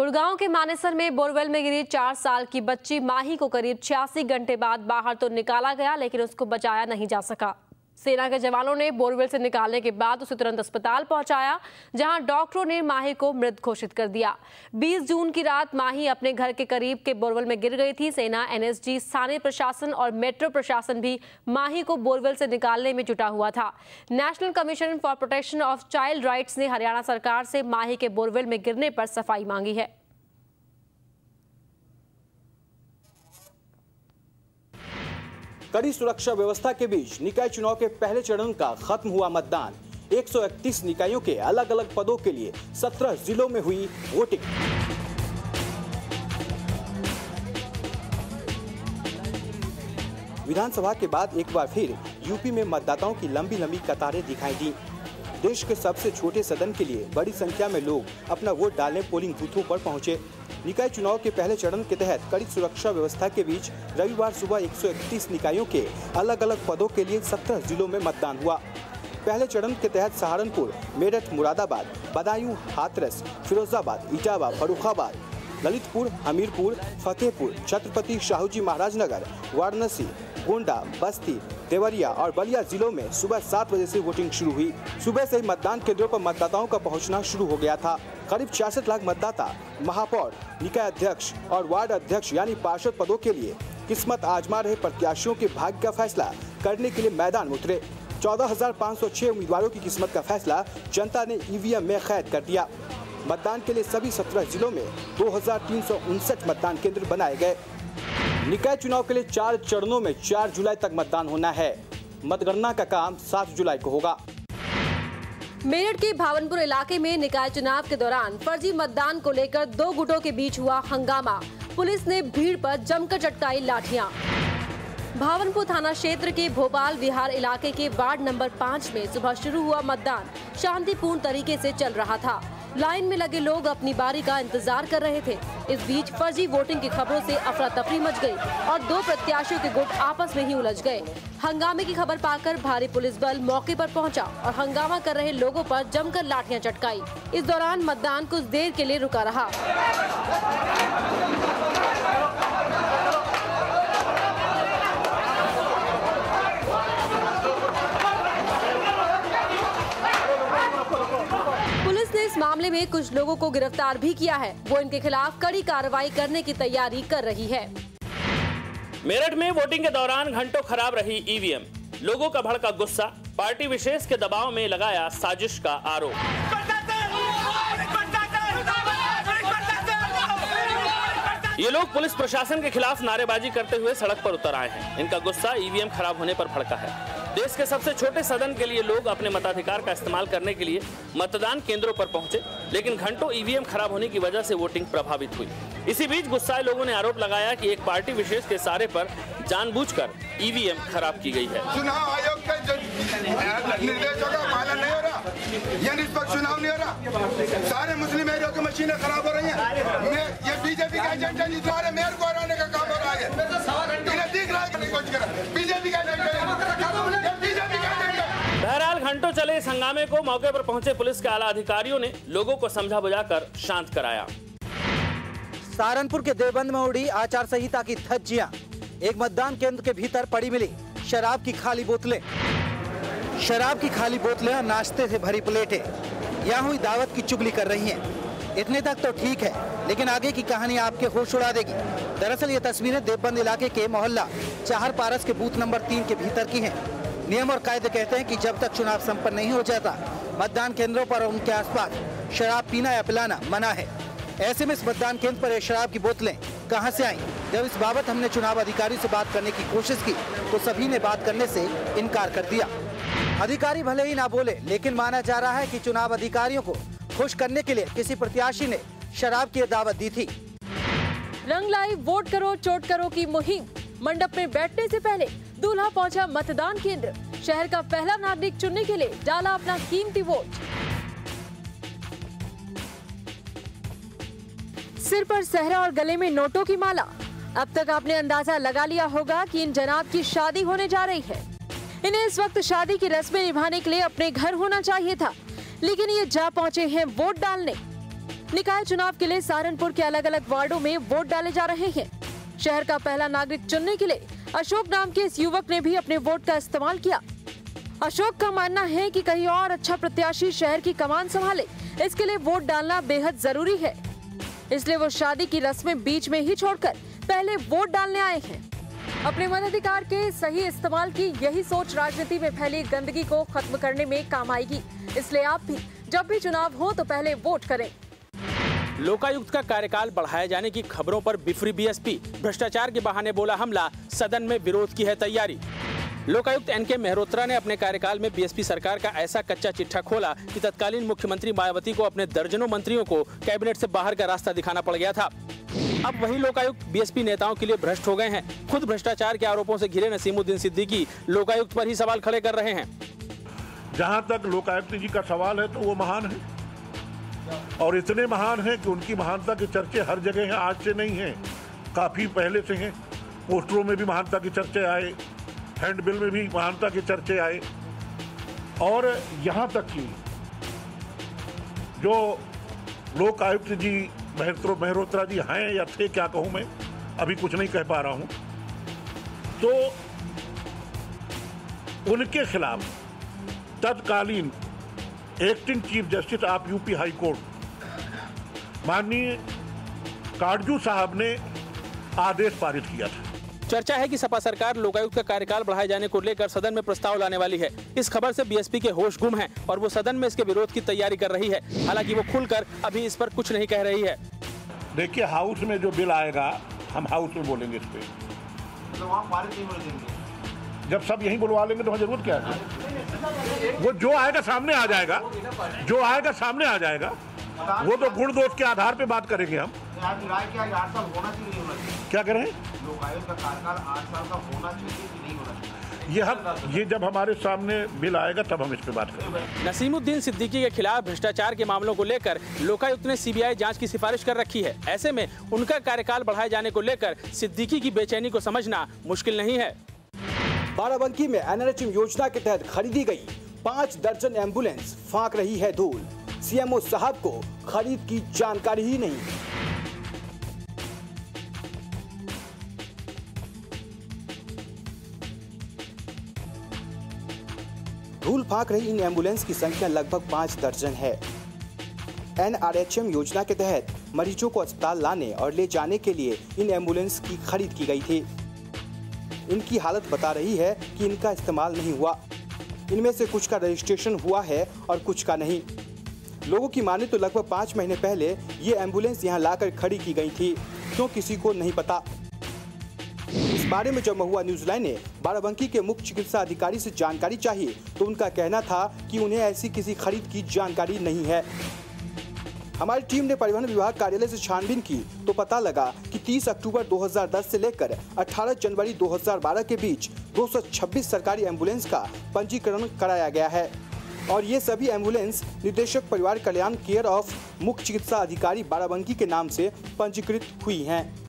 गुड़गांव के मानेसर में बोरवेल में गिरी 4 साल की बच्ची माही को करीब 86 घंटे बाद बाहर तो निकाला गया, लेकिन उसको बचाया नहीं जा सका। सेना के जवानों ने बोरवेल से निकालने के बाद उसे तुरंत अस्पताल पहुंचाया, जहां डॉक्टरों ने माही को मृत घोषित कर दिया। 20 जून की रात माही अपने घर के करीब के बोरवेल में गिर गई थी। सेना, एनएसजी, स्थानीय प्रशासन और मेट्रो प्रशासन भी माही को बोरवेल से निकालने में जुटा हुआ था। National commission for protection of child rights ने हरियाणा सरकार से माही के बोरवेल में गिरने पर सफाई मांगी है। कड़ी सुरक्षा व्यवस्था के बीच निकाय चुनाव के पहले चरण का खत्म हुआ मतदान। 131 निकायों के अलग अलग पदों के लिए 17 जिलों में हुई वोटिंग। विधानसभा के बाद एक बार फिर यूपी में मतदाताओं की लंबी लंबी कतारें दिखाई दी। देश के सबसे छोटे सदन के लिए बड़ी संख्या में लोग अपना वोट डालने पोलिंग बूथों पर पहुंचे। निकाय चुनाव के पहले चरण के तहत कड़ी सुरक्षा व्यवस्था के बीच रविवार सुबह 131 निकायों के अलग अलग पदों के लिए 17 जिलों में मतदान हुआ। पहले चरण के तहत सहारनपुर, मेरठ, मुरादाबाद, बदायूं, हाथरस, फिरोजाबाद, इटावा, फर्रुखाबाद, ललितपुर, हमीरपुर, फतेहपुर, छत्रपति शाहूजी महाराजनगर, वाराणसी, गोंडा, बस्ती, देवरिया और बलिया जिलों में सुबह 7 बजे से वोटिंग शुरू हुई। सुबह से ही मतदान केंद्रों पर मतदाताओं का पहुंचना शुरू हो गया था। करीब 66 लाख मतदाता महापौर, निकाय अध्यक्ष और वार्ड अध्यक्ष यानी पार्षद पदों के लिए किस्मत आजमा रहे प्रत्याशियों के भाग्य का फैसला करने के लिए मैदान में उतरे। 14,506 उम्मीदवारों की किस्मत का फैसला जनता ने ईवीएम में कैद कर दिया। मतदान के लिए सभी 17 जिलों में 2359 मतदान केंद्र बनाए गए। निकाय चुनाव के लिए 4 चरणों में 4 जुलाई तक मतदान होना है। मतगणना का काम 7 जुलाई को होगा। मेरठ के भावनपुर इलाके में निकाय चुनाव के दौरान फर्जी मतदान को लेकर 2 गुटों के बीच हुआ हंगामा। पुलिस ने भीड़ पर जमकर चटकाई लाठियां। भावनपुर थाना क्षेत्र के भोपाल विहार इलाके के वार्ड नंबर 5 में सुबह शुरू हुआ मतदान शांतिपूर्ण तरीके से चल रहा था। लाइन में लगे लोग अपनी बारी का इंतजार कर रहे थे। इस बीच फर्जी वोटिंग की खबरों से अफरा तफरी मच गई और 2 प्रत्याशियों के गुट आपस में ही उलझ गए। हंगामे की खबर पाकर भारी पुलिस बल मौके पर पहुंचा और हंगामा कर रहे लोगों पर जमकर लाठियां चटकाई। इस दौरान मतदान कुछ देर के लिए रुका रहा। इस मामले में कुछ लोगों को गिरफ्तार भी किया है। वो इनके खिलाफ कड़ी कार्रवाई करने की तैयारी कर रही है। मेरठ में वोटिंग के दौरान घंटों खराब रही ईवीएम। लोगों का भड़का गुस्सा, पार्टी विशेष के दबाव में लगाया साजिश का आरोप। ये लोग पुलिस प्रशासन के खिलाफ नारेबाजी करते हुए सड़क पर उतर आए हैं। इनका गुस्सा ईवीएम खराब होने पर भड़का है। देश के सबसे छोटे सदन के लिए लोग अपने मताधिकार का इस्तेमाल करने के लिए मतदान केंद्रों पर पहुंचे, लेकिन घंटों ईवीएम खराब होने की वजह से वोटिंग प्रभावित हुई। इसी बीच गुस्साए लोगों ने आरोप लगाया कि एक पार्टी विशेष के इशारे पर जानबूझकर ईवीएम खराब की गई है। चुनाव आयोग के निर्देशों का पालन नहीं हो रहा, यह निष्पक्ष चुनाव नहीं हो रहा। सारे मुस्लिम एरिया की मशीनें खराब हो रही हैं। ये बीजेपी का एजेंडा जितवारे मेयर को हराने का काम हो रहा है। इन्हें दिख रहा है कुछ कर बीजेपी का बहरहाल घंटों चले इस हंगामे को मौके पर पहुंचे पुलिस के आला अधिकारियों ने लोगों को समझा बुझाकर शांत कराया। सहारनपुर के देवबंद में उड़ी आचार संहिता की धज्जियां। एक मतदान केंद्र के भीतर पड़ी मिली शराब की खाली बोतलें। शराब की खाली बोतलें और नाश्ते से भरी प्लेटें यहाँ हुई दावत की चुगली कर रही हैं। इतने तक तो ठीक है, लेकिन आगे की कहानी आपके होश उड़ा देगी। दरअसल ये तस्वीरें देवबंद इलाके के मोहल्ला चाहर पारस के बूथ नंबर 3 के भीतर की हैं। नियम और कायदे कहते हैं कि जब तक चुनाव संपन्न नहीं हो जाता, मतदान केंद्रों पर और उनके आसपास शराब पीना या पिलाना मना है। ऐसे में इस मतदान केंद्र पर शराब की बोतलें कहां से आईं? जब इस बाबत हमने चुनाव अधिकारी से बात करने की कोशिश की तो सभी ने बात करने से इनकार कर दिया। अधिकारी भले ही ना बोले, लेकिन माना जा रहा है कि चुनाव अधिकारियों को खुश करने के लिए किसी प्रत्याशी ने शराब की दावत दी थी। रंग लाई वोट करो चोट करो की मुहिम। मंडप में बैठने से पहले दूल्हा पहुंचा मतदान केंद्र। शहर का पहला नागरिक चुनने के लिए डाला अपना कीमती वोट। सिर पर सहरा और गले में नोटों की माला। अब तक आपने अंदाजा लगा लिया होगा कि इन जनाब की शादी होने जा रही है। इन्हें इस वक्त शादी की रस्में निभाने के लिए अपने घर होना चाहिए था, लेकिन ये जा पहुंचे हैं वोट डालने। निकाय चुनाव के लिए सहारनपुर के अलग अलग वार्डों में वोट डाले जा रहे हैं। शहर का पहला नागरिक चुनने के लिए अशोक नाम के इस युवक ने भी अपने वोट का इस्तेमाल किया। अशोक का मानना है कि कहीं और अच्छा प्रत्याशी शहर की कमान संभाले, इसके लिए वोट डालना बेहद जरूरी है। इसलिए वो शादी की रस्में बीच में ही छोड़कर पहले वोट डालने आए हैं। अपने मताधिकार के सही इस्तेमाल की यही सोच राजनीति में फैली गंदगी को खत्म करने में काम आएगी। इसलिए आप भी जब भी चुनाव हो तो पहले वोट करें। लोकायुक्त का कार्यकाल बढ़ाए जाने की खबरों पर बिफरी बीएसपी, भ्रष्टाचार के बहाने बोला हमला, सदन में विरोध की है तैयारी। लोकायुक्त एनके मेहरोत्रा ने अपने कार्यकाल में बीएसपी सरकार का ऐसा कच्चा चिट्ठा खोला कि तत्कालीन मुख्यमंत्री मायावती को अपने दर्जनों मंत्रियों को कैबिनेट से बाहर का रास्ता दिखाना पड़ गया था। अब वही लोकायुक्त बीएसपी नेताओं के लिए भ्रष्ट हो गए हैं। खुद भ्रष्टाचार के आरोपों से घिरे नसीमुद्दीन सिद्दीकी लोकायुक्त पर ही सवाल खड़े कर रहे हैं। जहां तक लोकायुक्त जी का सवाल है तो वो महान है और इतने महान हैं कि उनकी महानता के चर्चे हर जगह हैं, आज से नहीं हैं, काफी पहले से हैं। पोस्टरों में भी महानता के चर्चे आए, हैंडबिल में भी महानता के चर्चे आए और यहाँ तक कि जो लोकायुक्त जी मेहरोत्रा जी हैं या थे, क्या कहूँ मैं, अभी कुछ नहीं कह पा रहा हूँ, तो उनके खिलाफ तत्कालीन acting chief justice of UP high court माननीय काटजू साहब ने आदेश पारित किया था। चर्चा है कि सपा सरकार लोकायुक्त का कार्यकाल बढ़ाए जाने को लेकर सदन में प्रस्ताव लाने वाली है। इस खबर से बीएसपी के होश गुम हैं और वो सदन में इसके विरोध की तैयारी कर रही है। हालांकि वो खुलकर अभी इस पर कुछ नहीं कह रही है। देखिए, हाउस में जो बिल आएगा हम हाउस में बोलेंगे इस पे, तो वहाँ पारित नहीं होने देंगे। जब सब यहीं बुलवा लेंगे तो जरूरत क्या है? वो जो आएगा सामने आ जाएगा, जो आएगा सामने आ जाएगा, वो तो गुण दोष के आधार पे बात करेंगे हम। राय क्या 8 साल होना चाहिए, नहीं होना चाहिए? क्या कह रहे हैं? लोकायुक्त का कार्यकाल 8 साल का होना चाहिए कि नहीं होना चाहिए? ये जब हमारे सामने बिल आएगा तब हम इस पे बात करेंगे। नसीमुद्दीन सिद्दीकी के खिलाफ भ्रष्टाचार के मामलों को लेकर लोकायुक्त ने सीबीआई जांच की सिफारिश कर रखी है। ऐसे में उनका कार्यकाल बढ़ाए जाने को लेकर सिद्दीकी की बेचैनी को समझना मुश्किल नहीं है। बाराबंकी में एनआरएचएम योजना के तहत खरीदी गई 5 दर्जन एम्बुलेंस फांक रही है धूल। सीएमओ साहब को खरीद की जानकारी ही नहीं। धूल फांक रही इन एम्बुलेंस की संख्या लगभग 5 दर्जन है। एनआरएचएम योजना के तहत मरीजों को अस्पताल लाने और ले जाने के लिए इन एम्बुलेंस की खरीद की गई थी। इनकी हालत बता रही है कि इनका इस्तेमाल नहीं हुआ। इनमें से कुछ का रजिस्ट्रेशन हुआ है और कुछ का नहीं। लोगों की माने तो लगभग 5 महीने पहले ये एम्बुलेंस यहाँ लाकर खड़ी की गई थी, क्यों किसी को नहीं पता। इस बारे में जब महुआ न्यूज लाइन ने बाराबंकी के मुख्य चिकित्सा अधिकारी से जानकारी चाहिए तो उनका कहना था कि उन्हें ऐसी किसी खरीद की जानकारी नहीं है। हमारी टीम ने परिवहन विभाग कार्यालय से छानबीन की तो पता लगा कि 30 अक्टूबर 2010 से लेकर 18 जनवरी 2012 के बीच 226 सरकारी एम्बुलेंस का पंजीकरण कराया गया है और ये सभी एम्बुलेंस निदेशक परिवार कल्याण केयर ऑफ मुख्य चिकित्सा अधिकारी बाराबंकी के नाम से पंजीकृत हुई हैं।